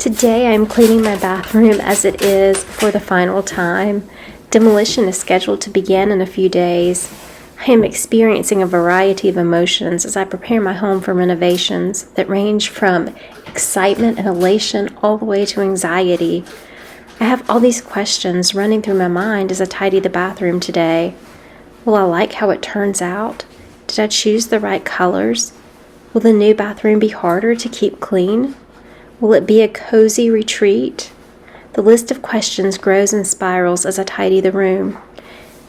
Today I am cleaning my bathroom as it is for the final time. Demolition is scheduled to begin in a few days. I am experiencing a variety of emotions as I prepare my home for renovations that range from excitement and elation all the way to anxiety. I have all these questions running through my mind as I tidy the bathroom today. Will I like how it turns out? Did I choose the right colors? Will the new bathroom be harder to keep clean? Will it be a cozy retreat? The list of questions grows and spirals as I tidy the room.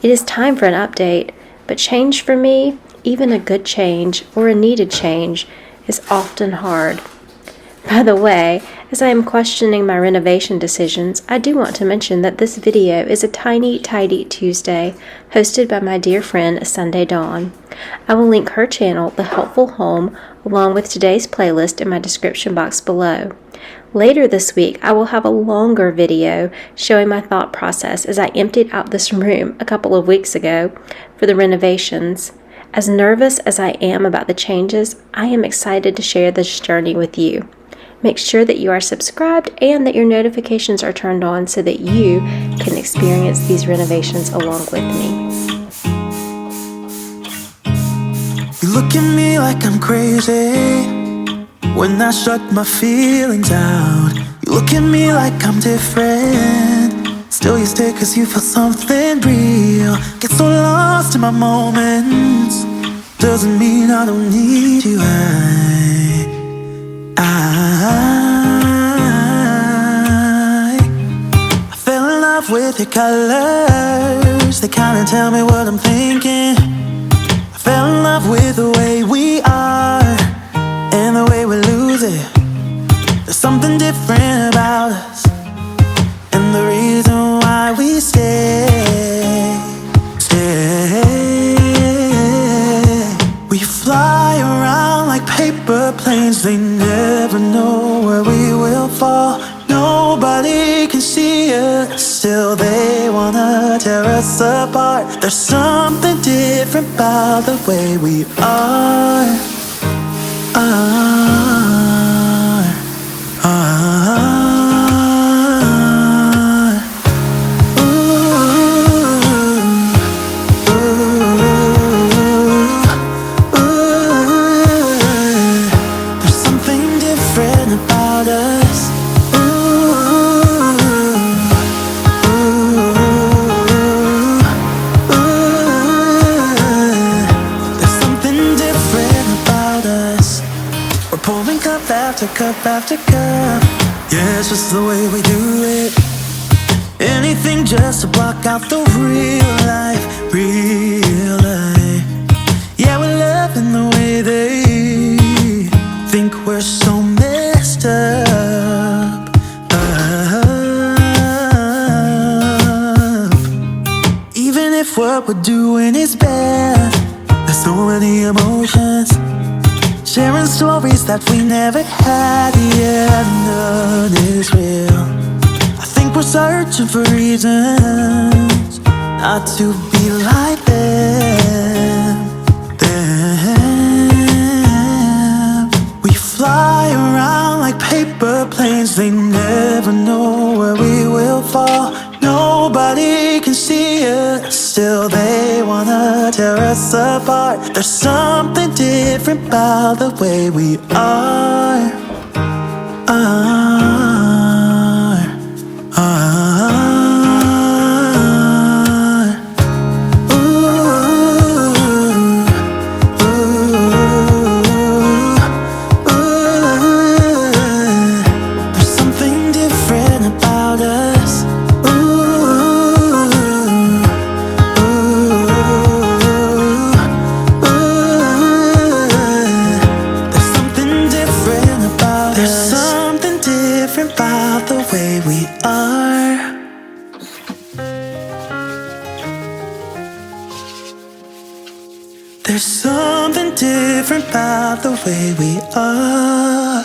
It is time for an update, but change for me, even a good change or a needed change, is often hard. By the way, as I am questioning my renovation decisions, I do want to mention that this video is a tiny, tidy Tuesday, hosted by my dear friend Sunday Dawn. I will link her channel, The Helpful Home, along with today's playlist in my description box below. Later this week, I will have a longer video showing my thought process as I emptied out this room a couple of weeks ago for the renovations. As nervous as I am about the changes, I am excited to share this journey with you. Make sure that you are subscribed and that your notifications are turned on so that you can experience these renovations along with me. You look at me like I'm crazy when I shut my feelings out. You look at me like I'm different, still you stay cause you feel something real. Get so lost in my moments, doesn't mean I don't need you. I fell in love with your colors, they kinda tell me what I'm thinking. I fell in love with the way we are and the way we lose it. There's something different about us, and the reason why we stay. We fly around like paper planes, they never know where we will fall. Nobody can see us, still they wanna tear us apart. There's something different about the way we are. There's something different about us. There's something different about us. We're pouring cup after cup after cup. Yeah, it's just the way we do it. Anything just to block out the real life, real life. Yeah, we're loving the way they think we're so messed up. Even if what we're doing is bad, there's so many emotions, sharing stories that we never had. Yeah, none is real. I think we're searching for reasons not to be like them. We fly around like paper planes, they never know where we will fall. Nobody can see us, still they wanna tear us apart. There's something different about the way we are. There's something different about us. There's something different about us. There's something different about the way we are. There's something different about the way we are.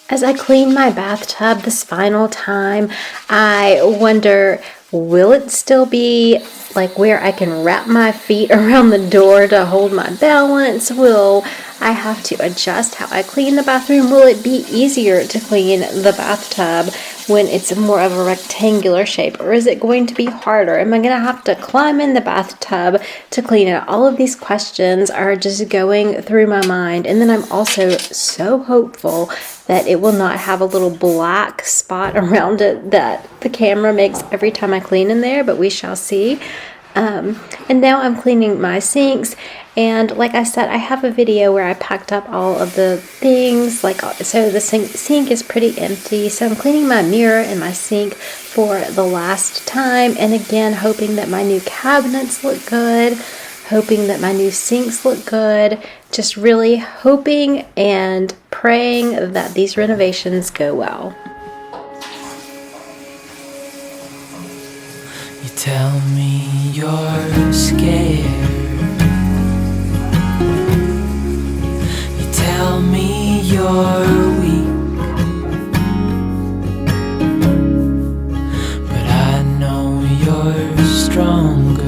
As I clean my bathtub this final time, I wonder, Will it still be like where I can wrap my feet around the door to hold my balance? Will I have to adjust how I clean the bathroom? Will it be easier to clean the bathtub when it's more of a rectangular shape? Or is it going to be harder? Am I going to have to climb in the bathtub to clean it? All of these questions are just going through my mind. And then I'm also so hopeful that it will not have a little black spot around it that the camera makes every time I clean in there, but we shall see. And now I'm cleaning my sinks, and like I said, I have a video where I packed up all of the things, so the sink is pretty empty, so I'm cleaning my mirror and my sink for the last time, and again hoping that my new cabinets look good, hoping that my new sinks look good, just really hoping and praying that these renovations go well. You tell me you're scared. You tell me you're weak, but I know you're stronger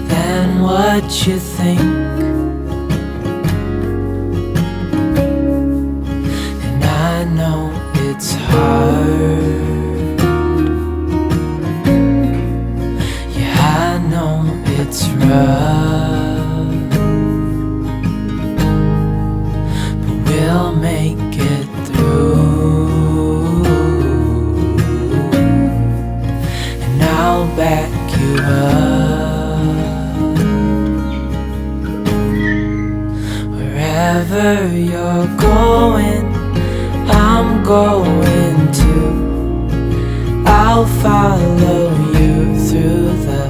than what you think. And I know it's hard. It's rough, but we'll make it through, and I'll back you up. Wherever you're going, I'm going too. I'll follow you through the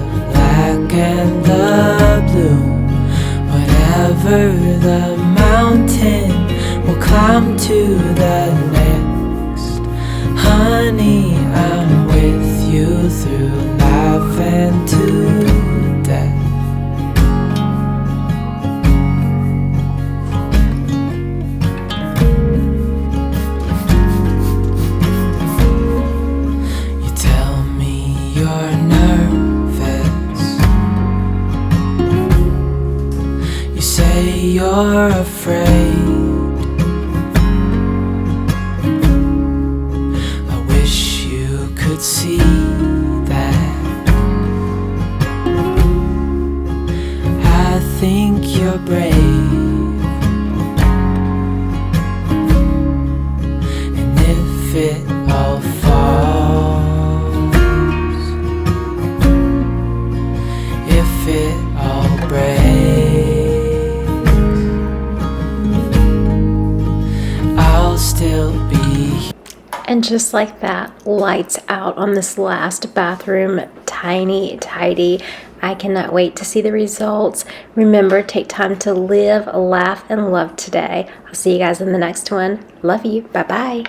and the blue. Whatever the mountain, we'll climb to the next. Honey, I'm with you through life and to death. You tell me you're you're afraid. I wish you could see that. I think you're brave, and if it all falls, if it all breaks, still be. And just like that, lights out on this last bathroom, tiny, tidy. I cannot wait to see the results. Remember, take time to live, laugh, and love today. I'll see you guys in the next one. Love you. Bye-bye.